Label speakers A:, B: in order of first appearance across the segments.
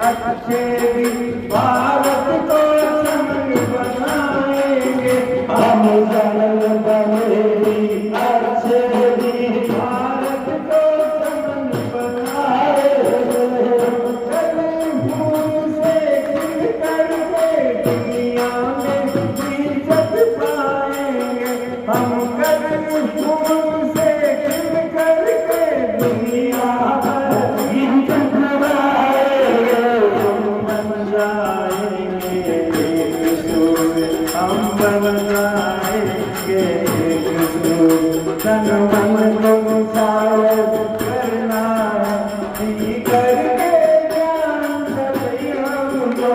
A: अच्छे भी भारत को समन बनाएंगे। हम जल बनेगी अच्छे भी भारत को समन बनाएंगे। भूल से गिर करके दुनिया में इज्जत पाएंगे। हम भूल से गिर करके दुनिया भर इज्जत पाएंगे। हम बन जाएंगे एक सूर्य, हम बन जाएंगे एक सूर्य। तन मन को शायद करना ही करके जान सभी हमको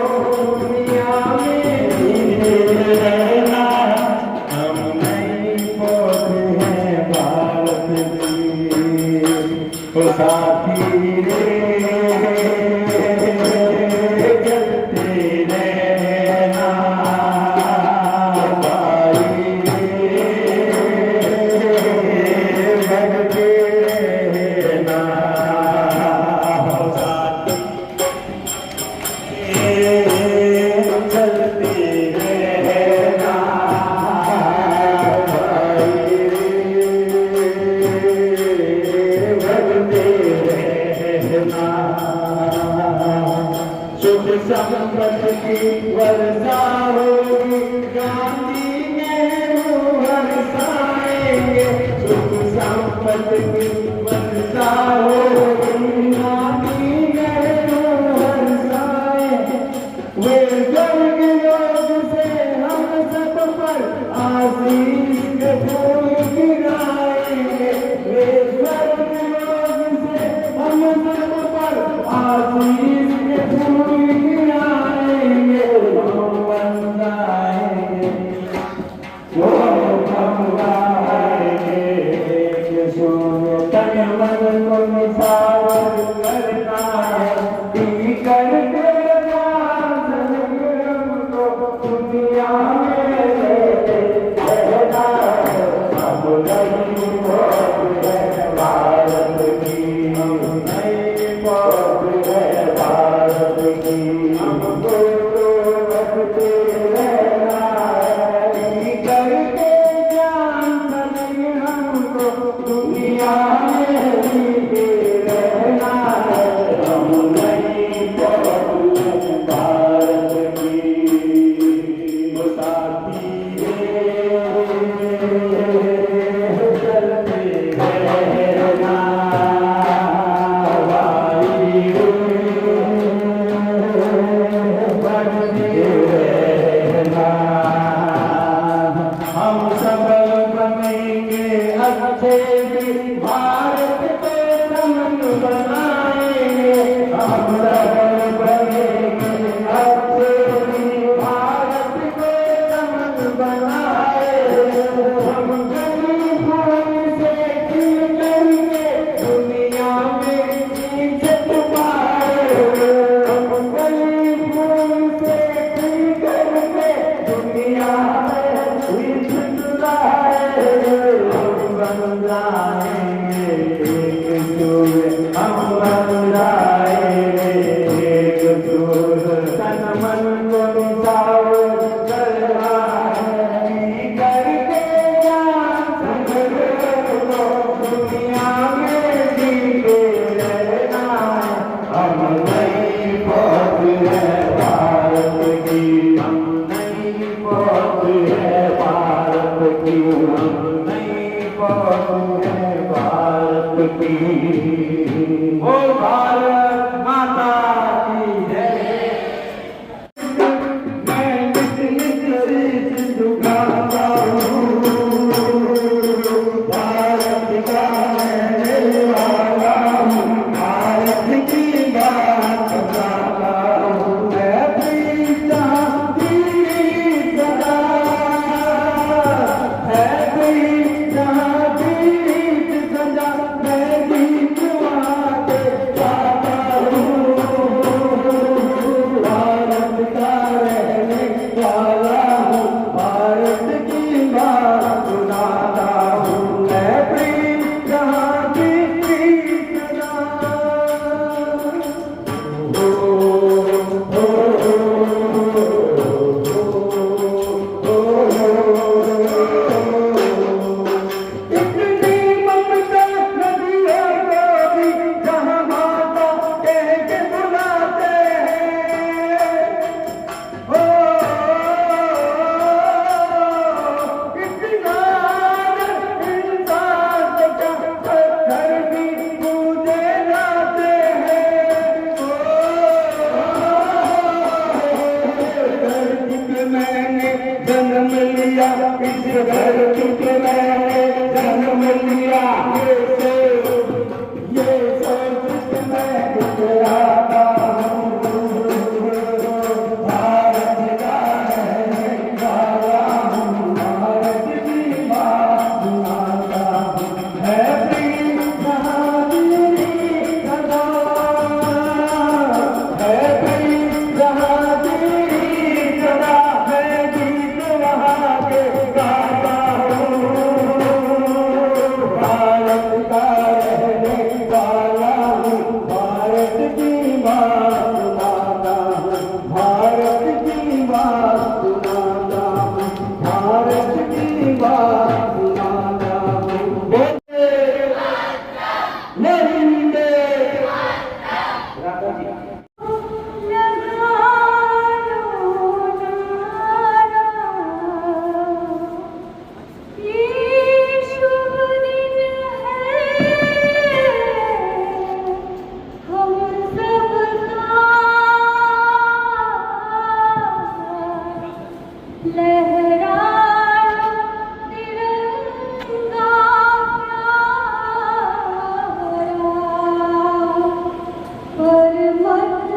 A: दुनिया में ही रहना। हम नहीं पौधे हैं भारत की, ओ साथी रे चलते रहना। भाई बढ़ते रहना। साथी चलते रहना। सुख संपत्ति की वर्षा होगी, गांधी नेहरू हर्षाएंगे। सुख संपत्ति की वर्षा होगी, गांधी नेहरू हर्षाएंगे। वे स्वर्ग लोक से हम सब पर आशीष के फूल गिराएंगे। वे स्वर्ग लोक से हम सब पर आशीष के फूल गिराएंगे। हम बन जाएंगे, वो हम गाएंगे एक सूर्य। तन मन को निछावर करना है, दी करके जान हमको दुनिया में रहना है। अब नहीं पौध है भारत की, नहीं पौध है भारत की। हमको तो रखते रहना है, दी करके जान सभी हमको दुनिया में ही रहना है। हम नहीं पौध है भारत की, वो साथी चलते रहना। भाई बढ़ते रहना। हम सबल बनेंगे अच्छे भी भारत को समन बनाएंगे। हम सबल धरती पे मैंने जन्म लिया, ये सोच के मैं इतराता हूँ, भारत का रहने वाला हूँ, भारत की बात सुनाता हूँ, है प्रीत बहादुरी सदा, है प्रीत बहादुरी सदा, मैं गीत वहाँ के गाता हूँ, भारत का रहने वाला हूँ, भारत की बात सुनाता हूँ, भारत की बात सुनाता हूँ, भारत की बात सुनाता हूँ। वंदे वंदे राधा जी।
B: पर मत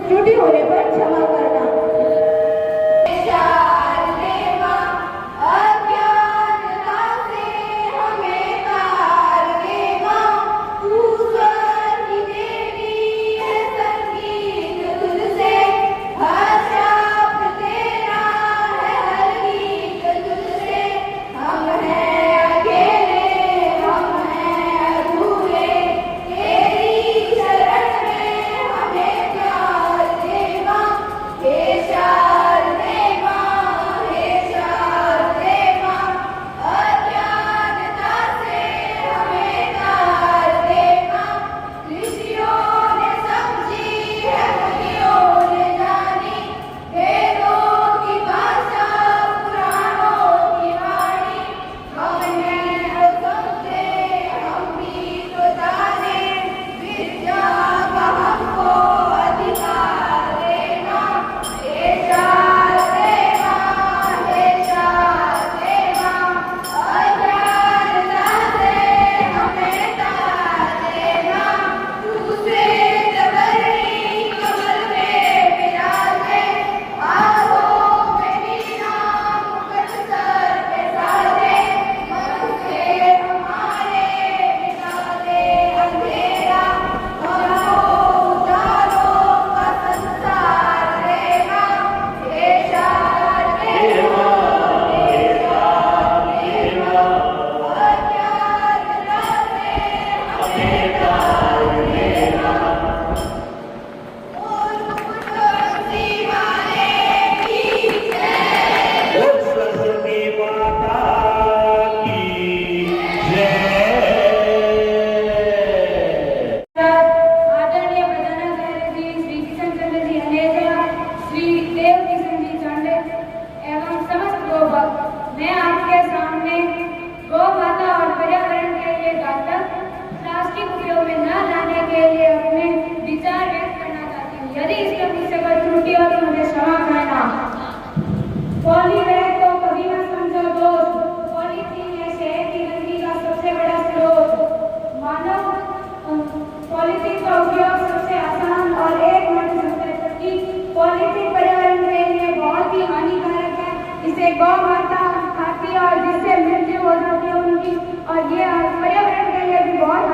B: त्रुटि होने पर क्षमा करना। गौ माता खाती है और जिससे मृत्यु हो जाती है उनकी, और ये पर्यावरण के लिए भी बहुत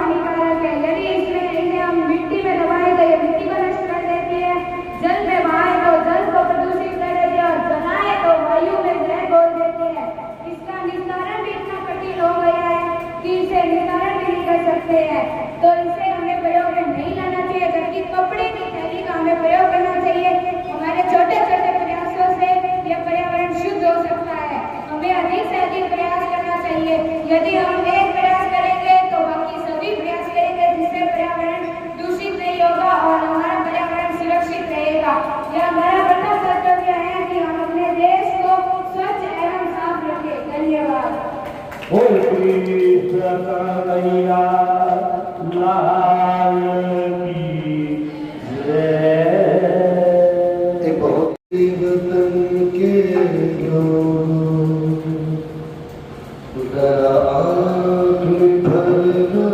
B: सकते हैं, तो इसे हमें प्रयोग में नहीं लाना चाहिए, जबकि कपड़े की थैली का हमें प्रयोग करना चाहिए। हमारे छोटे छोटे प्रयासों से यह पर्यावरण शुद्ध हो सकता है। हमें अधिक से अधिक प्रयास करना चाहिए। यदि हम एक प्रयास करेंगे तो बाकी सभी प्रयास करेंगे, जिससे पर्यावरण दूषित नहीं होगा और हमारा पर्यावरण सुरक्षित रहेगा। यह हमारा प्रथम कर्तव्य है कि हम अपने देश को स्वच्छ एवं साफ रखें। धन्यवाद।
A: बोल कृष्ण कन्हैया लाल की जय।
C: बहुत वतन के लोग जरा आँख भर लो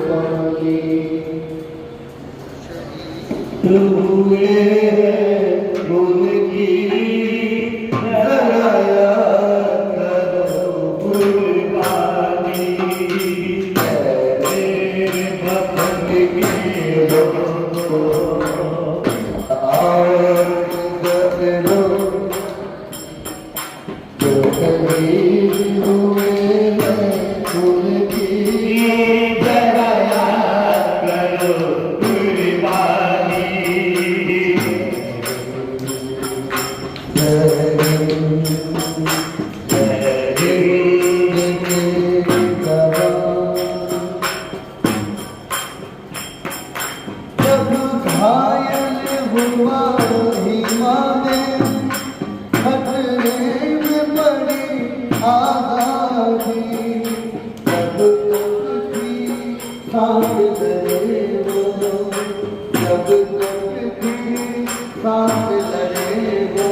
C: पानी, हुए उनकी जरा याद करो कुर्बानी। मेरे वतन के लोग और लो जो कहीं हुए हैं उनकी जरा याद करो कुर्बानी। जब घायल हुआ हिमा में, खतरे में पड़ी आजादी, जब तक थी सांस लड़े वो, जब तक थी सांस लड़े वो,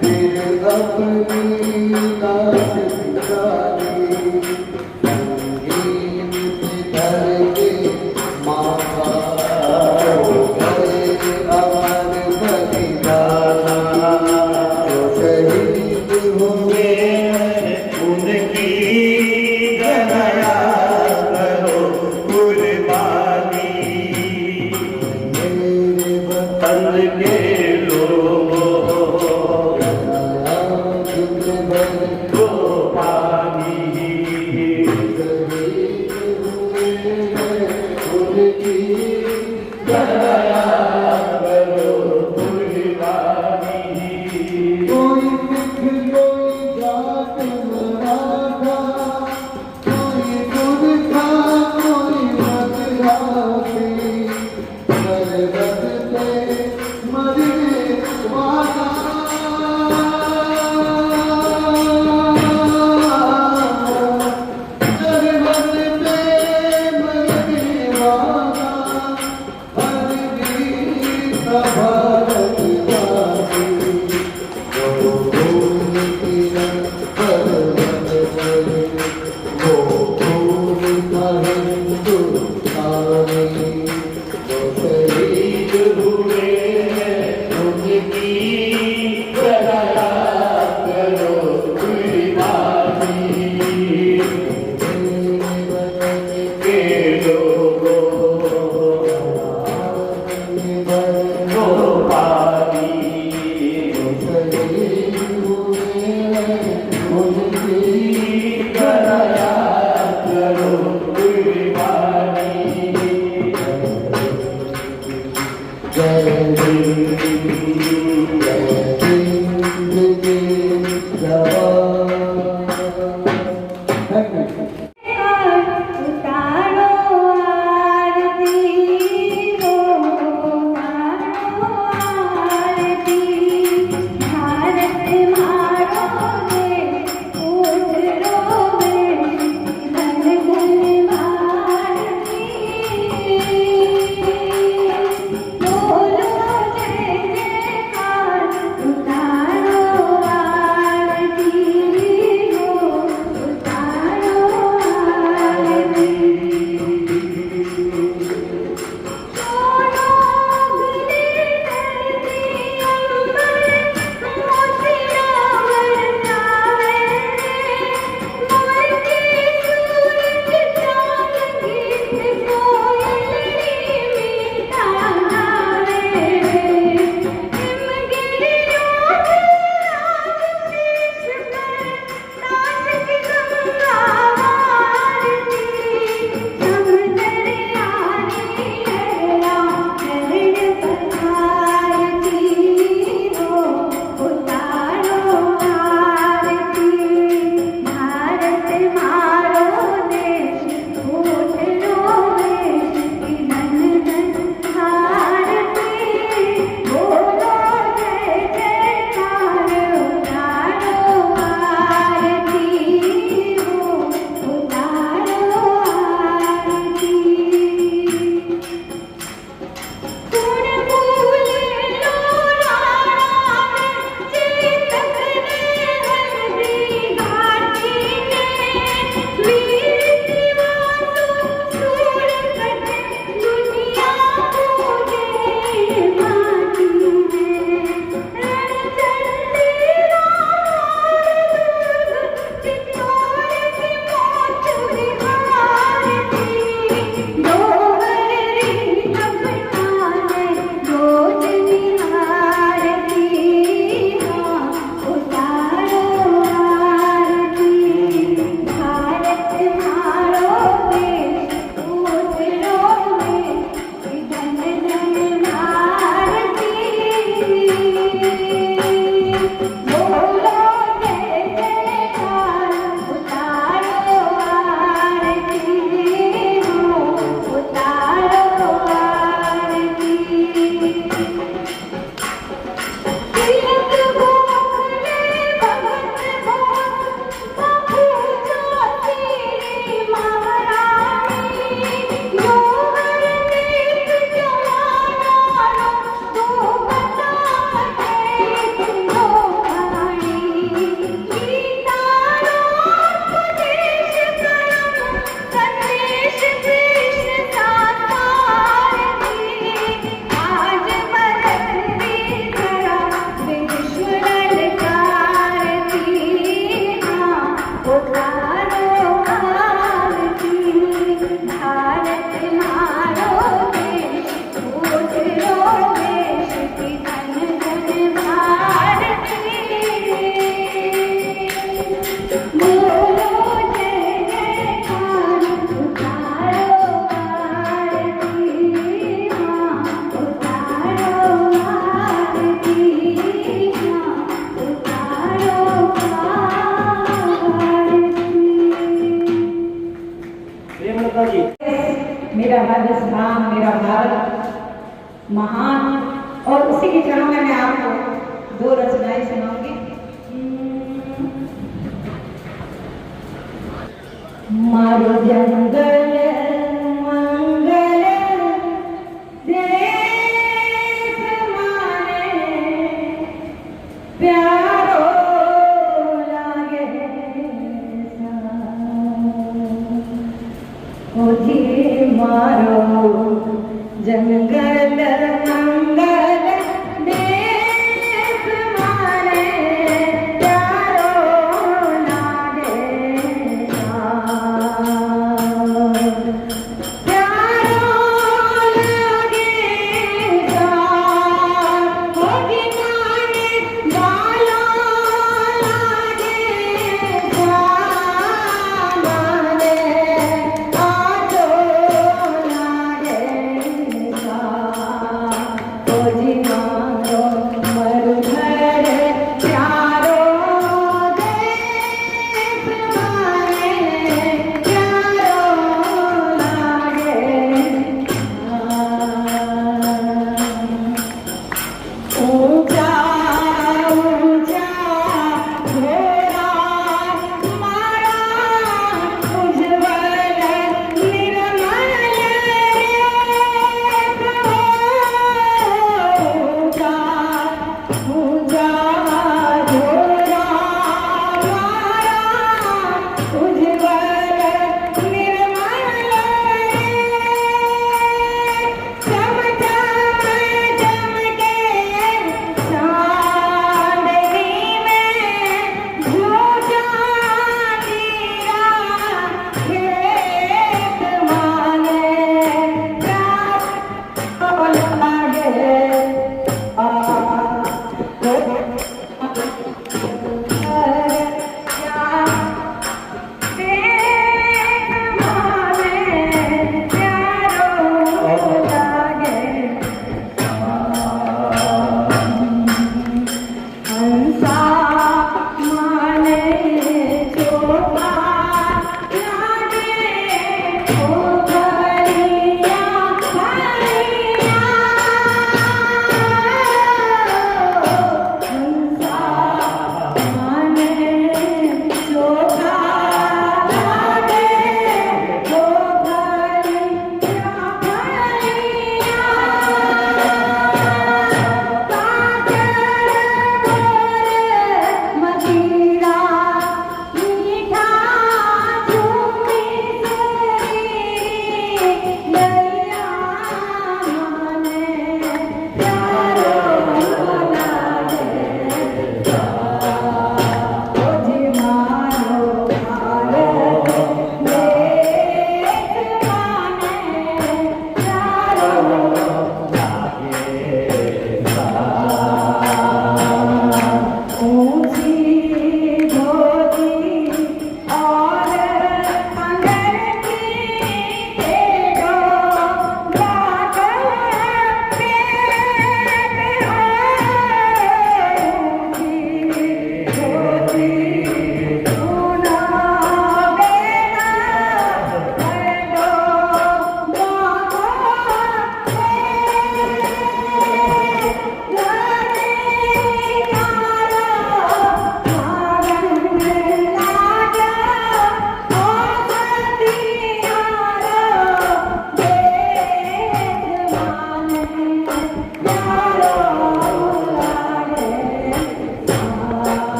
C: फिर अपनी लाश बिछाई, संगीत पे धर के माँ
A: प्रेमलता जी।
D: मेरा राजस्थान, मेरा भारत महान। और उसी के चरणों में मैं आपको दो रचनाएं सुनाऊंगी। मारो जंगल मंगल देश माने प्यारो लागे ओ जी मारो जंगल मंगल देश माने प्यारो लागे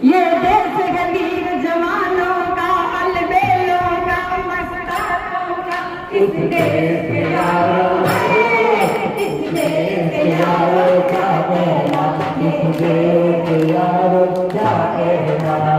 D: ये देश गरीब जवानों का अलबेलों किस देश के यारो किस देश के यारो क्या कहना, किस देश के यारो क्या कहना।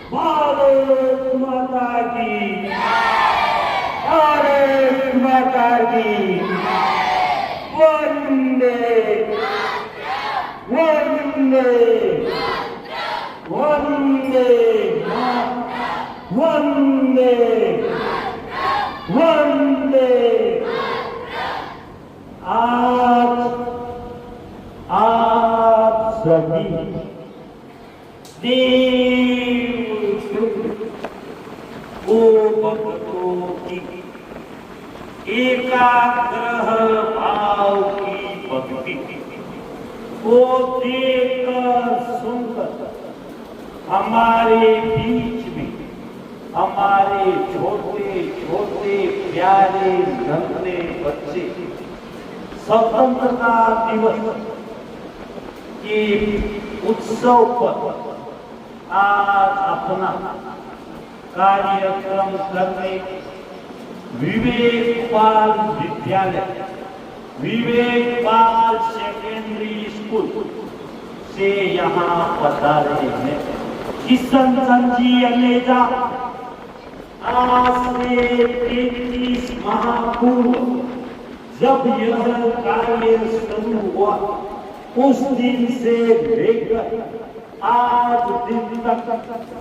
A: Vande Mataram.
D: वंदे वंदे। आज सभी देव ओ भक्तों की एकाग्र भाव की भक्ति को देखकर सुनकर हमारे बीच में हमारे छोटे छोटे प्यारे नन्हे बच्चे स्वतंत्रता दिवस के उत्सव पर आज अपना कार्यक्रम करने विवेक पाल विद्यालय विवेक पाल सेकेंडरी स्कूल से यहाँ पधारे हैं। किशन जी अनेजा आज से 33 माह पूर्व जब यह कार्य शुरू हुआ उस दिन से लेकर आज दिन तक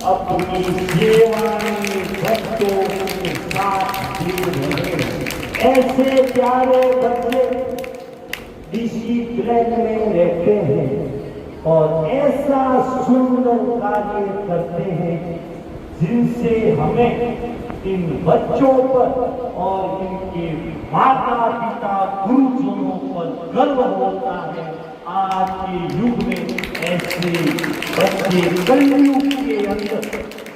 D: अपनी सेवाएं भक्तों के साथ दे रहे हैं। ऐसे प्यारे बच्चे डिसिप्लिन में रहते हैं और ऐसा सुंदर कार्य करते हैं जिनसे हमें इन बच्चों पर और इनके माता पिता गुरुजनों पर गर्व होता है। आज के युग में ऐसे बच्चे कलयुग के अंदर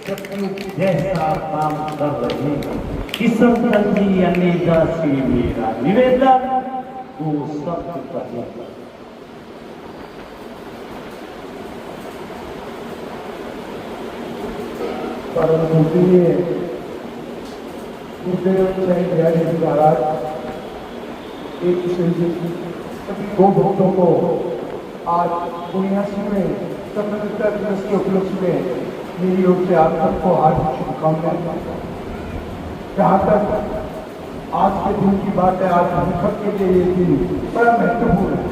D: सतयुग जैसा काम कर रहे हैं। किशन जी अनेजा से मेरा निवेदन वो सब करें।
A: परंतु महाराज एक सभी गो भक्तों को आज पुण्यासी में स्वतंत्रता दिवस के उपलक्ष्य में मेरी ओर से आप सबको हार्दिक शुभकामनाएं। जहाँ तक आज के दिन की बात है, आज हम सब के लिए ये दिन बड़ा महत्वपूर्ण है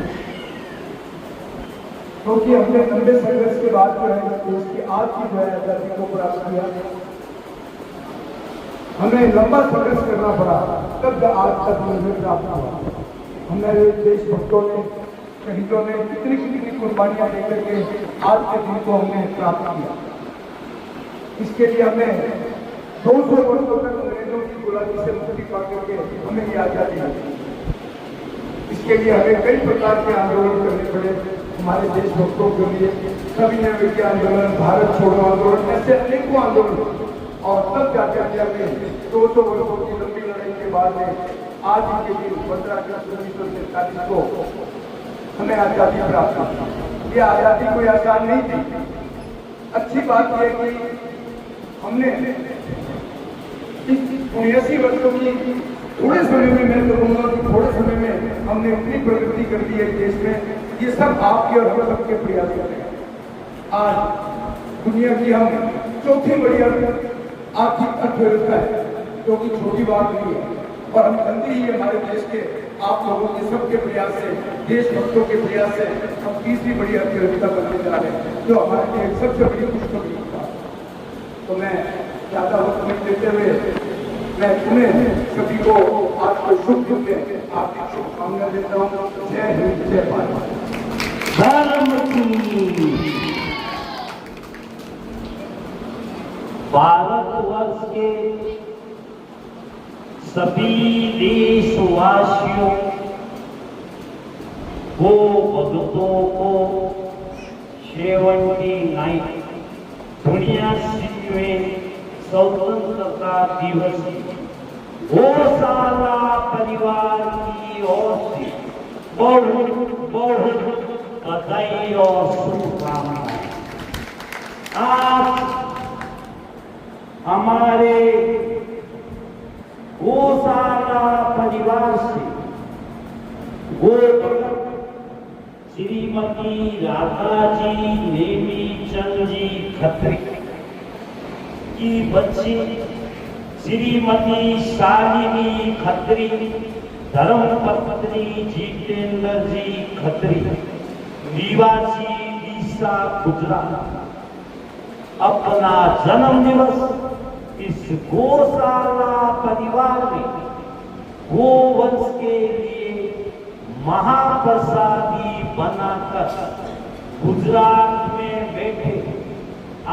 A: क्योंकि हमने लंबे संघर्ष के बाद जो है देश की आज की जो है आजादी को प्राप्त किया। हमें लंबा संघर्ष करना पड़ा तब आज तक मुझे प्राप्त हुआ। हमारे देशभक्तों ने शहीदों ने कितनी कितनी कुर्बानियां देकर के आज के दिन को हमने प्राप्त किया। इसके लिए हमें 200 वर्षों तक अंग्रेजों की गुलामी से मुक्ति पा करके हमें ये आजादी मिली। इसके लिए हमें कई प्रकार के आंदोलन करने पड़े हमारे देशभक्तों के लिए। सविनय विजय आंदोलन, भारत छोड़ो आंदोलन, ऐसे अनेकों आंदोलन और तब जाकर के हमें 200 वर्षों की लंबी लड़ाई के बाद में आज के दिन 15 अगस्त 1947 को हमें आजादी प्राप्त हुई। ये आजादी कोई आसान नहीं थी। अच्छी बात यह कि हमने इस 79 वर्षों की थोड़े समय में, मैं तो कहूँगा कि थोड़े समय में हमने इतनी प्रगति कर दी है देश में। ये सब आपके और हम सबके प्रयास हैं। आज दुनिया की हम चौथी बड़ी आर्थिक अर्थव्यवस्था है, जो कि छोटी बात नहीं है और हम बनते ही हमारे देश के आप लोगों के सबके प्रयास से, देशभक्तों के प्रयास से हम तीसरी बड़ी अर्थव्यवस्था बनने जा रहे हैं, जो हमारे लिए सबसे बड़ी खुशखबरी है। तो मैं ज्यादा वक्त नहीं देते हुए मैं तुम्हें सभी को आज को शुभ दिन में हार्दिक शुभकामनाएं देता हूँ। जय हिंद, जय भारत।
D: भारतवर्ष के सभी देशवासियों को, भक्तों को 79 दुनिया में स्वतंत्रता दिवस गौशाला परिवार की ओर से बहुत बहुत बधाई और शुभकामनाएं। आज हमारे गौशाला परिवार से श्रीमती राधा जी नेमीचंद जी खत्री की बच्ची श्रीमती शालिनी खत्री, धर्मपत्नी जितेंद्र जी खत्री, निवासी डीसा गुजरात अपना जन्म दिवस इस गौशाला परिवार में गोवंश के लिए महाप्रसादी बनाकर गुजरात में बैठे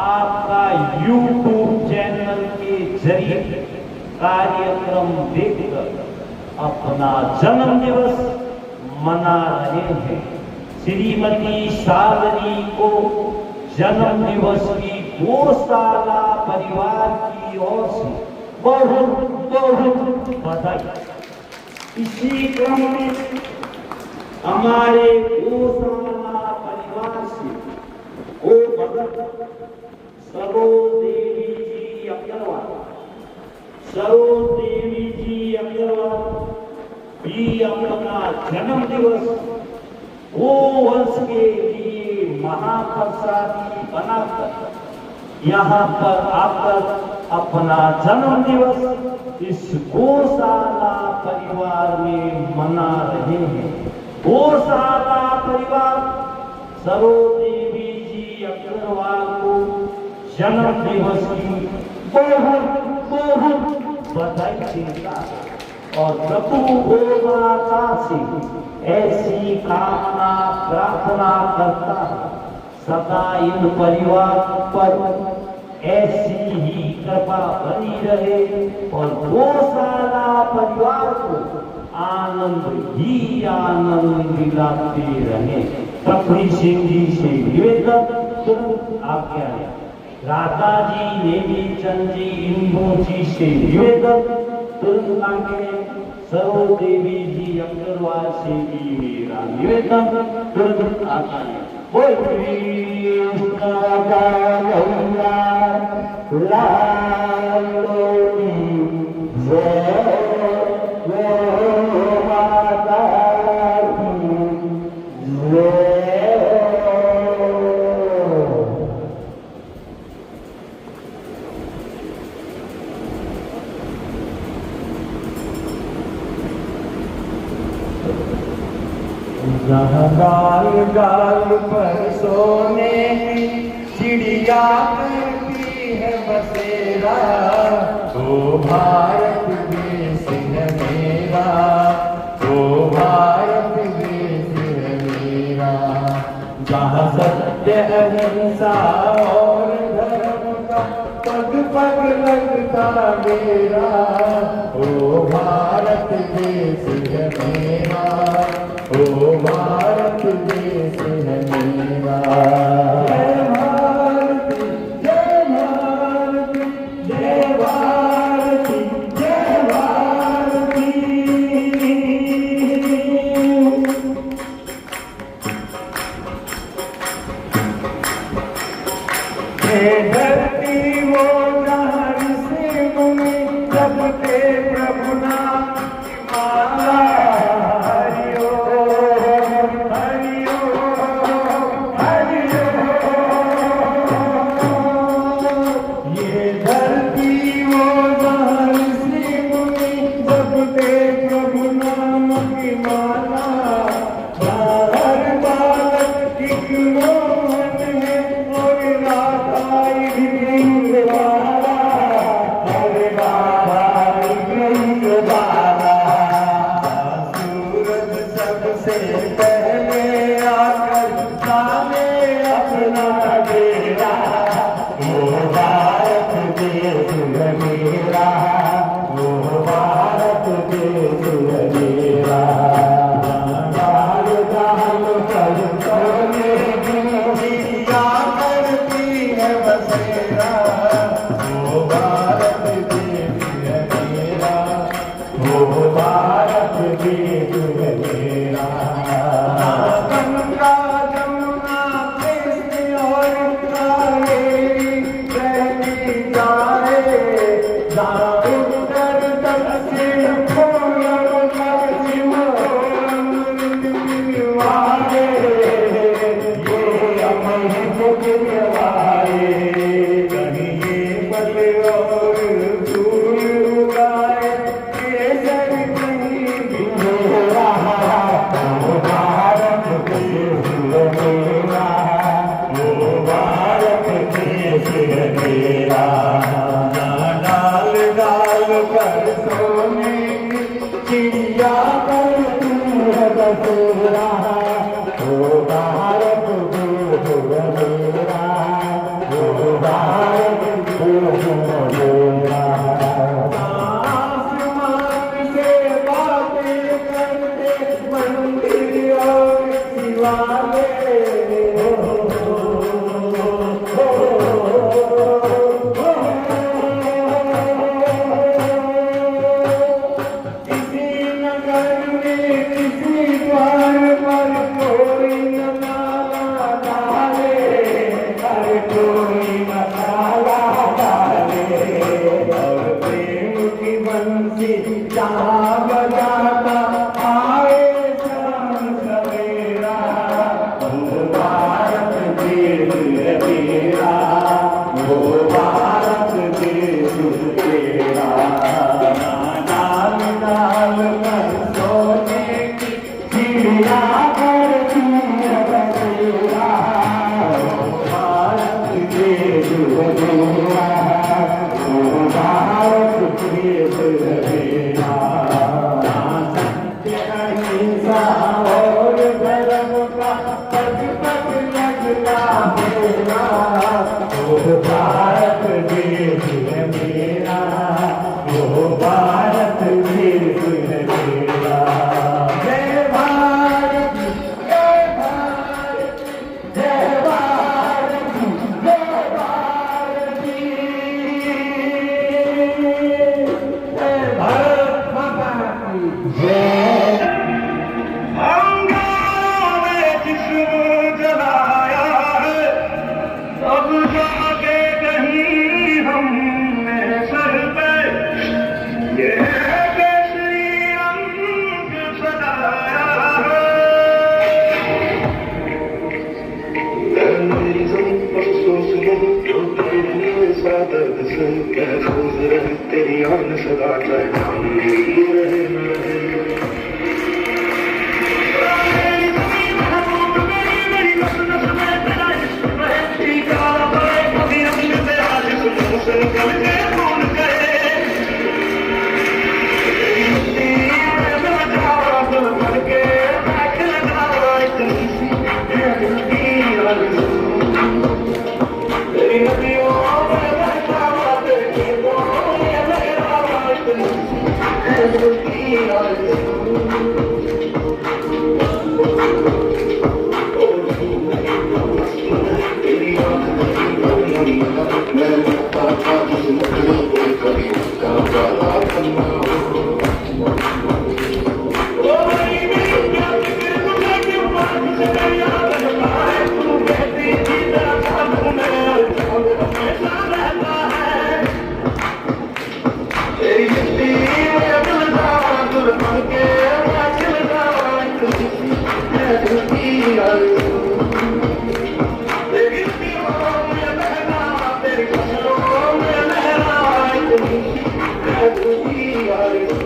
D: आपका YouTube चैनल के जरिए कार्यक्रम देखकर अपना जन्म दिवस मना रहे हैं। श्रीमती सावरी को जन्म दिवस की गौशाला परिवार की ओर से बहुत बहुत बधाई। इसी क्रम में हमारे गौशाला परिवार से गो भगत सरोज देवी जी अग्रवाल भी अपना जन्म दिवस गोवंश के लिए महाप्रसादी बनाकर यहाँ पर आकर अपना जन्म दिवस इस गौशाला परिवार में मना रहे हैं। गौशाला परिवार सरोज देवी जी अग्रवाल को जन्म दिवस की बहुत बहुत बधाई देता और प्रभु गोमाता से ऐसी कामना प्रार्थना करता है सदा इन परिवार पर ऐसी ही कृपा बनी रहे और गौशाला परिवार को आनंद ही आनंद दिलाते रहे। कपिल सिंह जी से निवेदन तुरंत आज्ञा है। राधा जी, नेमी चंद जी, इंदु जी से निवेदन तुरंत आगे। सरोज देवी जी अग्रवाल से भी मेरा निवेदन तुरंत आगे। बोल कृष्ण गौरा लालोनी जय गो माता की जय।
A: जहाँ गाल गाल पर सोने चिड़िया करती है बसेरा, तो भारत देश है मेरा, तो भारत देश है मेरा। जहाँ सत्य अहिंसा और धर्म का पग पग लगता मेरा, ओ भारत देश है मेरा, ओ भारत देश है मेरा। जय भारती जय भारती जय भारती जय भारती। ये धरती वो जहाँ से मुनि जपते प्रभु नाम की माला।
D: आसमान से बातें करते मंदिर और दीवाने किसी नगर में किसी द्वार पर कोई मसाला डाले, हर कोई मसाला डाले और प्रेम की बंसी जहाँ बजाता आए शाम सवेरा, वो भारत देश है तेरा, वो भारत देश तेरा। नाल नाल कर सोने की चिड़िया करती है बसेरा, वो भारत देश है तेरा, वो भारत देश है तेरा। सत्य अहिंसा और धर्म का पग पग लगता मेरा, वो भारत देश है मेरा, वो भारत देश है मेरा। जय भारत जय भारत जय भारत जय भारत जय भारत माता की जय। अंगारों में जिस्म जलाया है, अब जाके कहीं हमने सर पे ये केसरी रंग सजाया है।
E: मेरी ज़मीन पर सोच लो जो तेरे साथ दर्द से महफूज रहे, तेरी आन सदा चाहे रहे न रहे। मेरी ज़मीन है वो मेरी नस नस में तेरा इश्क रहे, तेरी काला पड़े कभी रंग से आज सुनो से निकल के भूल गए। तेरी मिट्टी में बजा दिल भर के बैठ लगा इतनी सी दिल की आरज़ू। तेरी नदियों में बहता हुआ तेरी बाहों में लहरा इतनी सी दिल की आरज़ू। तेरी आँख मेरी मैं पापा की मुखड़ी कोई कभी का वाला बनना हो। ओ मेरी प्यार की तुझे क्यों बात से याद रहता है, तू कहती थी तेरा साथ में हमेशा रहता है। तेरी मिट्टी में दिल जावा दूर बन के मैं खिल जावा इतनी सी है दिल की आरज़ू। तेरी नदियों में बहना तेरी फसलों में लहरा इतनी सी है दिल की आरज़ू।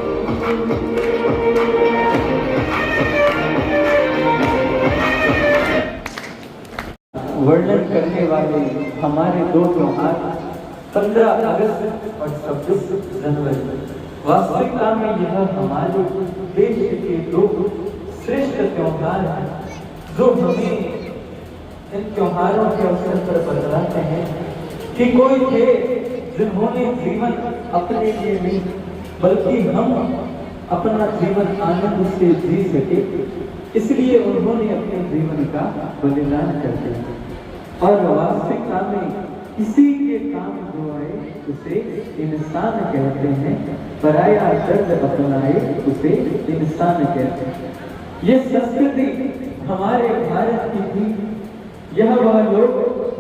F: वर्णन करने वाले हमारे दो त्योहार 15 अगस्त और 26 जनवरी, वास्तविकता में यह हमारे देश के दो श्रेष्ठ त्योहार हैं जो हमें इन त्योहारों के अवसर पर बतलाते हैं कि कोई थे जिन्होंने जीवन अपने लिए नहीं बल्कि हम अपना जीवन आनंद से जी सके, इसलिए उन्होंने अपने जीवन का बलिदान कर दिया। और वास्तविकता में इसी के काम जो है उसे इंसान कहते हैं, पराया दर्द अपनाए उसे इंसान कहते हैं। ये संस्कृति हमारे भारत की थी। यह वह लोग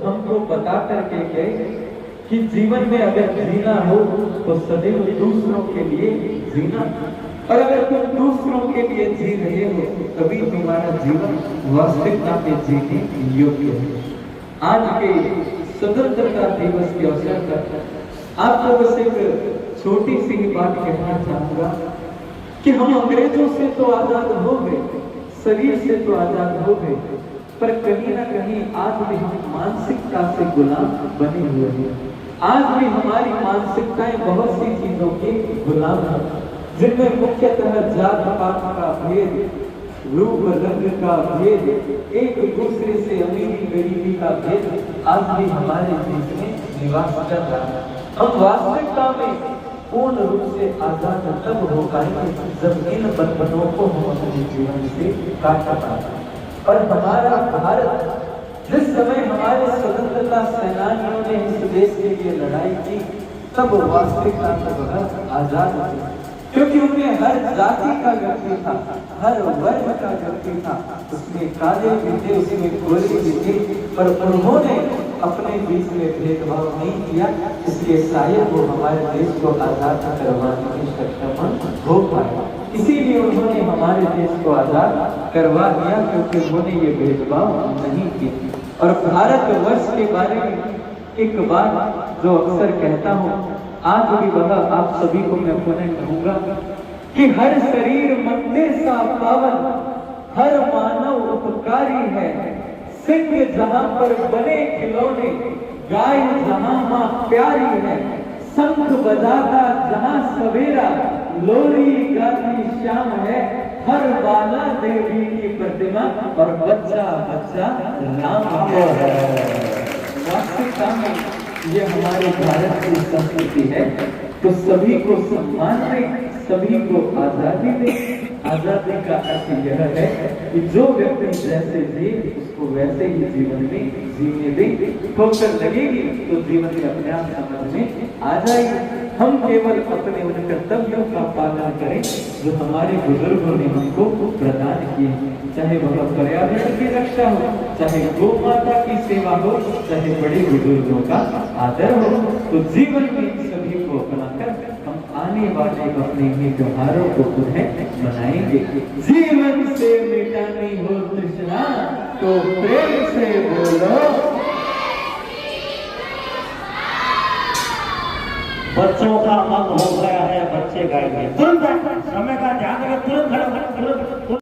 F: हमको बता करके गए कि जीवन में अगर जीना हो तो सदैव दूसरों के लिए जीना, और अगर तुम दूसरों के लिए जी रहे हो तभी तुम्हारा जीवन वास्तविकता में जीने योग्य है। आज के स्वतंत्रता दिवस के अवसर पर आपको बस एक छोटी सी बात कहना चाहूंगा कि हम अंग्रेजों से तो आजाद हो गए, शरीर से तो आजाद हो गए, पर कहीं ना कहीं आज भी हम मानसिकता से गुलाम बने हुए हैं। आज भी हमारी मानसिकताएं बहुत सी चीजों के गुलाम हैं, जिनमें मुख्यतः जात पात का भेद, रूप रंग का भेद, एक दूसरे से अमीरी गरीबी का भेद आज भी हमारे देश में निवास कर रहा है। हम वास्तविकता में पूर्ण रूप से आजाद तब हो पाएंगे जब इन बंधनों को हम अपने जीवन से काट पाएंगे। और हमारा भारत जिस समय हमारे स्वतंत्रता सेनानियों ने इस देश के लिए लड़ाई की, तब वास्तविकता में वह आजाद थे, क्योंकि उनमें हर जाति का व्यक्ति था, हर वर्ग का व्यक्ति था, उसमें काले भी थे, उसमें गोरे भी थे, पर उन्होंने अपने बीच में भेदभाव नहीं किया। इसलिए शायद वो हमारे देश को आजाद करवाने में सक्षम हो पाए। इसीलिए उन्होंने हमारे देश को आजाद करवा दिया, क्योंकि उन्होंने ये भेदभाव नहीं किया। और भारतवर्ष के बारे में एक बात जो अक्सर कहता हूँ, आज भी वह आप सभी को मैं पुनः कहूंगा कि हर शरीर मंदिर सा पावन, हर मानव उपकारी है। सिंह जहां पर बने खिलौने, गाय जहां मां प्यारी है। शंख बजाता जहां सवेरा, लोरी गाती शाम है। हर बाला देवी की प्रतिमा और बच्चा बच्चा राम है। वास्तविकता में ये हमारे भारत की संस्कृति है। तो सभी को सम्मान दें, सभी को आजादी दें। आजादी का अर्थ यह है कि जो व्यक्ति जैसे जिए उसको वैसे ही जीवन में जीने दें। ठोकर लगेगी तो जीवन में अपने आप समझ में आ जाएगी। हम केवल अपने उन कर्तव्यों का पालन करें जो हमारे बुजुर्गों ने हमको प्रदान किए, चाहे वह पर्यावरण की रक्षा हो, चाहे गौ माता की सेवा हो, चाहे बड़े बुजुर्गों का आदर हो। तो जीवन में सभी को अपनाकर हम आने वाले अपने ही त्योहारों को पुनः मनाएंगे। जीवन से मिटानी हो तृष्णा तो प्रेम से बोलो।
D: बच्चों का मन हो गया है, बच्चे गाएंगे। तुरंत समय का ध्यान रखें, तुरंत खड़े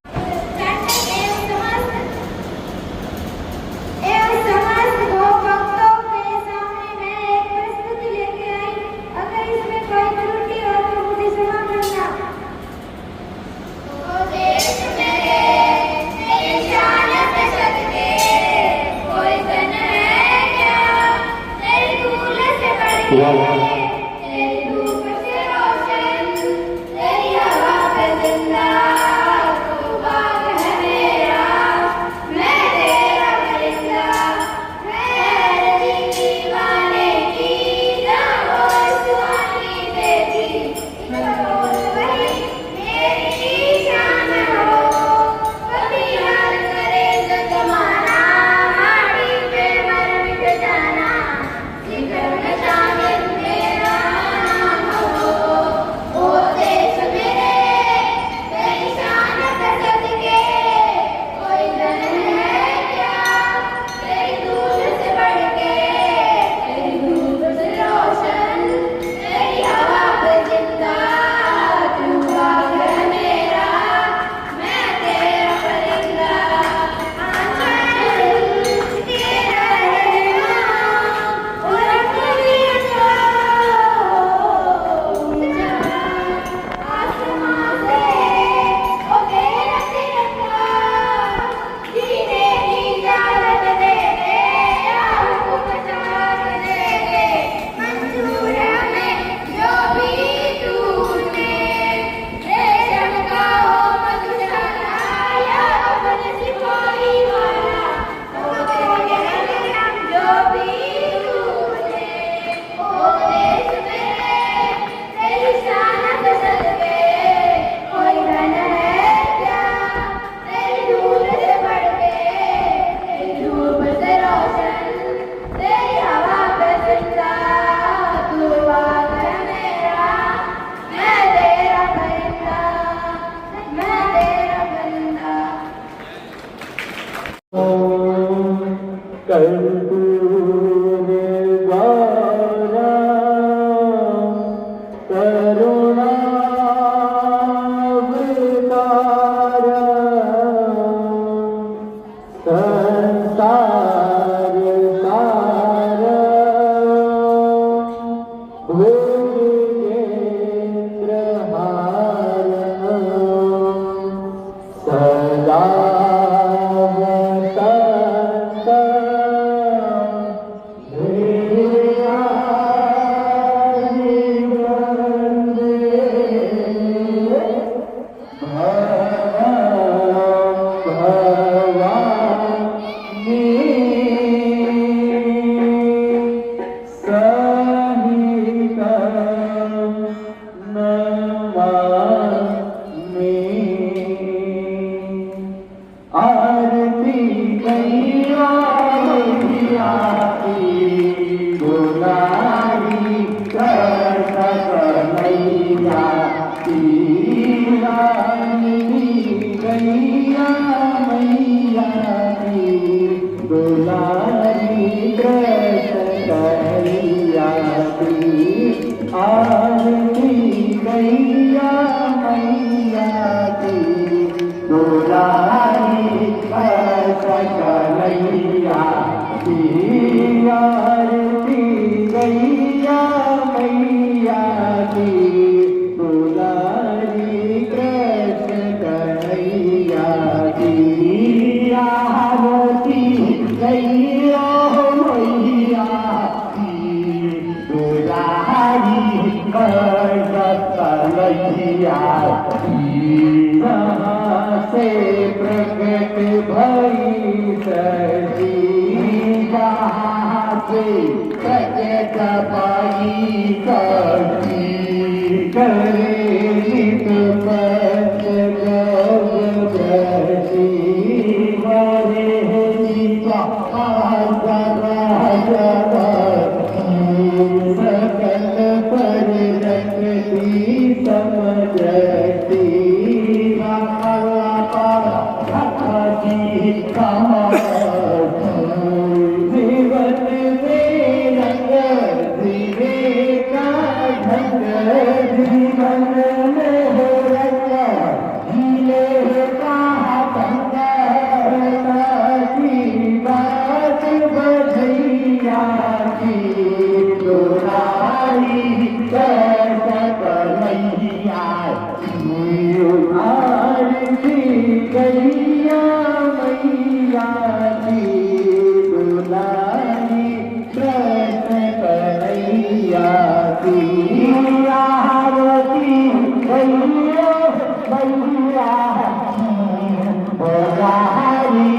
D: आरती मैया मैया की दुलारी सकलैया की आरती मैया मैया की दुलारी कृष्ण कन्हैया की आरती मैया मैया की दुलारी कृष्ण कन्हैया से प्रकट भई सजी से प्रकट पाई सजी करे नित पथ गौरी हरे जीवा सकल पर रखती समझती जीवन में रंग जीवे का ढंग जीवन में रंग जीले का ढंग की बात बजैया की दुलारी सकलैया आरती गैया मैया की दुलारी कृष्ण कन्हैया की आरती गैया मैया दुलारी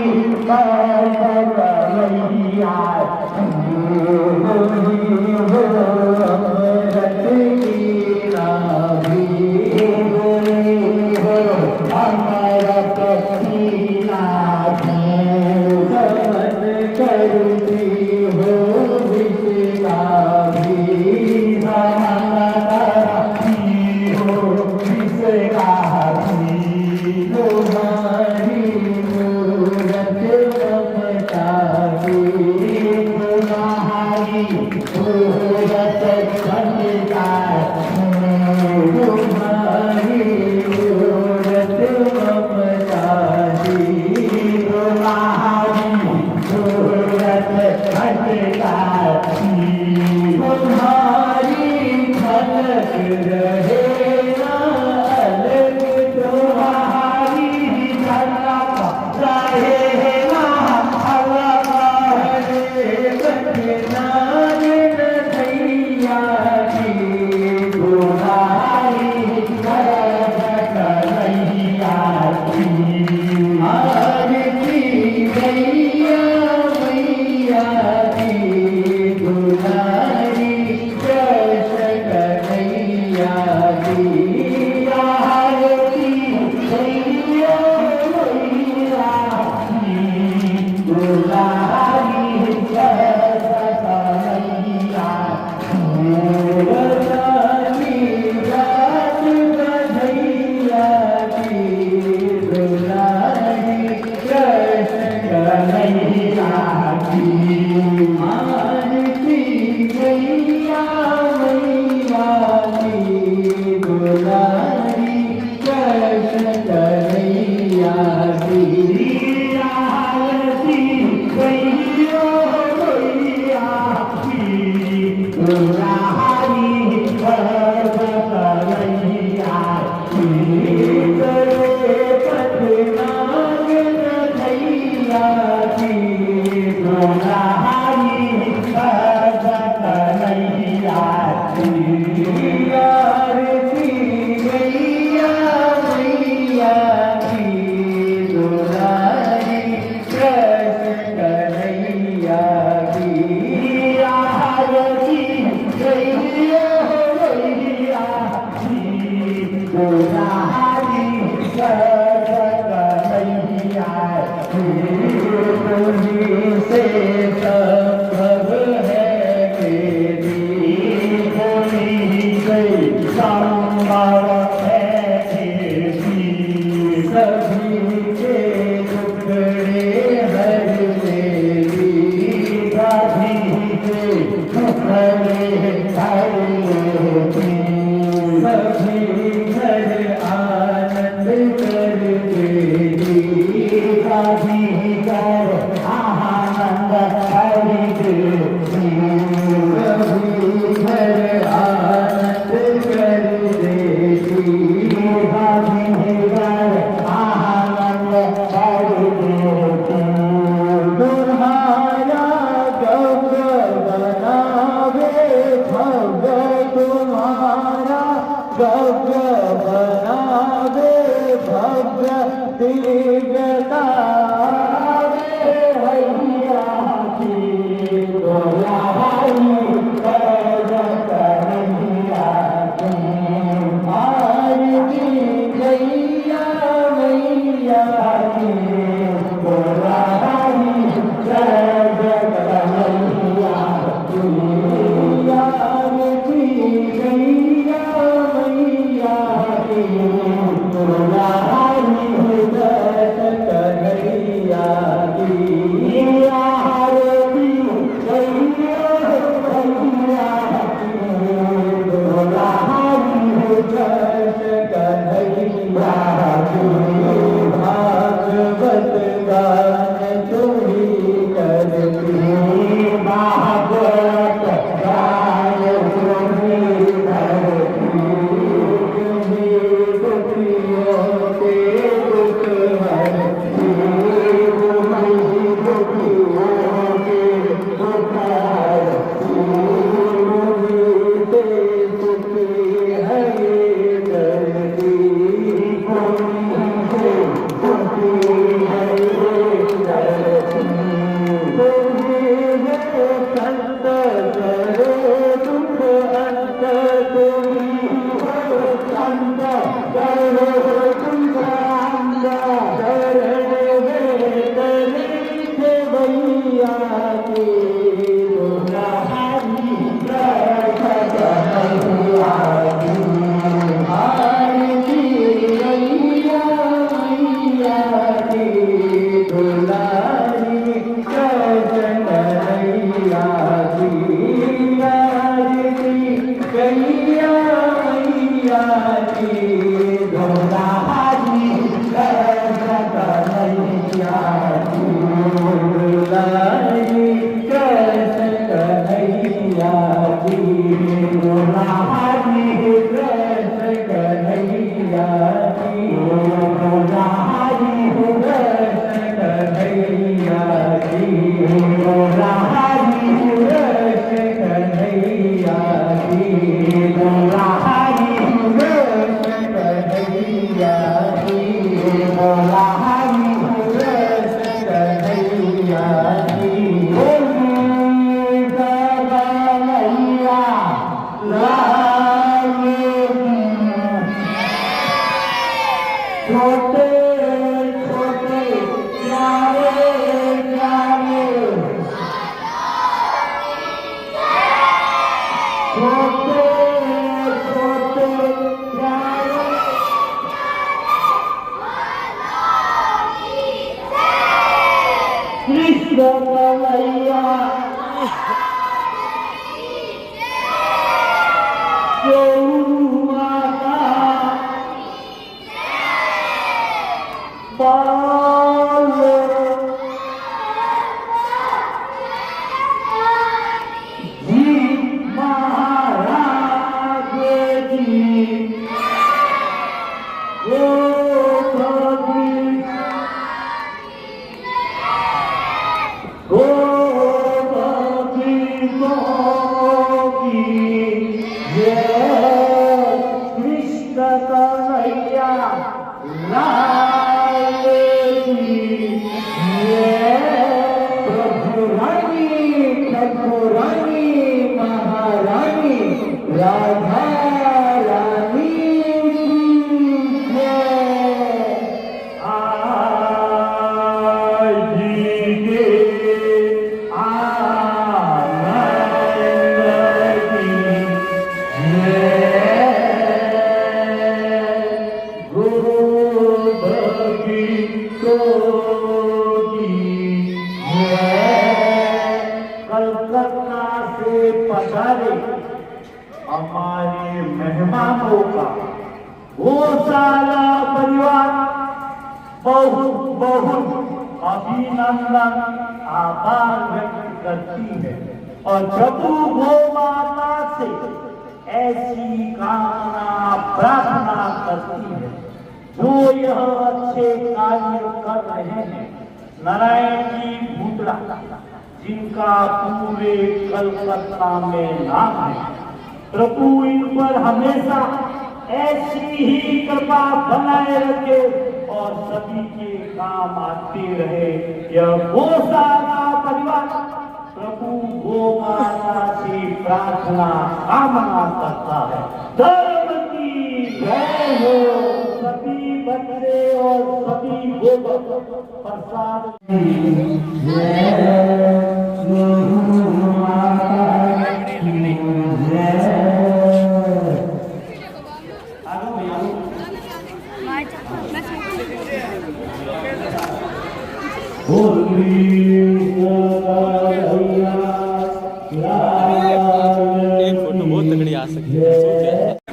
D: कृष्ण कन्हैया से
F: भव्य बनावे भव्य दिव्यता हैया की दोलाई कर कन्हैया की आरती गैया मैया की दोलाई कर कन्हैया की आरती गैया मैया की दोलाई कर कन्हैया की आरती गैया मैया की दोलाई कर कन्हैया की भागवत गान तुम्ही करती भागवत गान तुम्ही करती तुम्ही दुखियों के दुख हरती तुम्ही दुखियों के दुख हरती तुम्ही सुखी है दर्दी हमारे मेहमानों का वो सारा परिवार बहुत बहुत अभिनंदन आभार व्यक्त करती है और प्रभु गो माता से ऐसी कामना प्रार्थना करती है जो यह अच्छे कार्य कर रहे हैं। नारायण जी भूतड़ा जिनका पूरे कलकत्ता में नाम है, प्रभु इन पर हमेशा
D: ऐसी ही कृपा बनाए रखे और सभी के काम आते रहे। यह गौशाला परिवार प्रभु गो माता से प्रार्थना कामना करता है। धर्म की जय हो। सभी बच्चे और सभी गोवक प्रसाद
G: एक फोटो बहुत तगड़ी आ सकती है।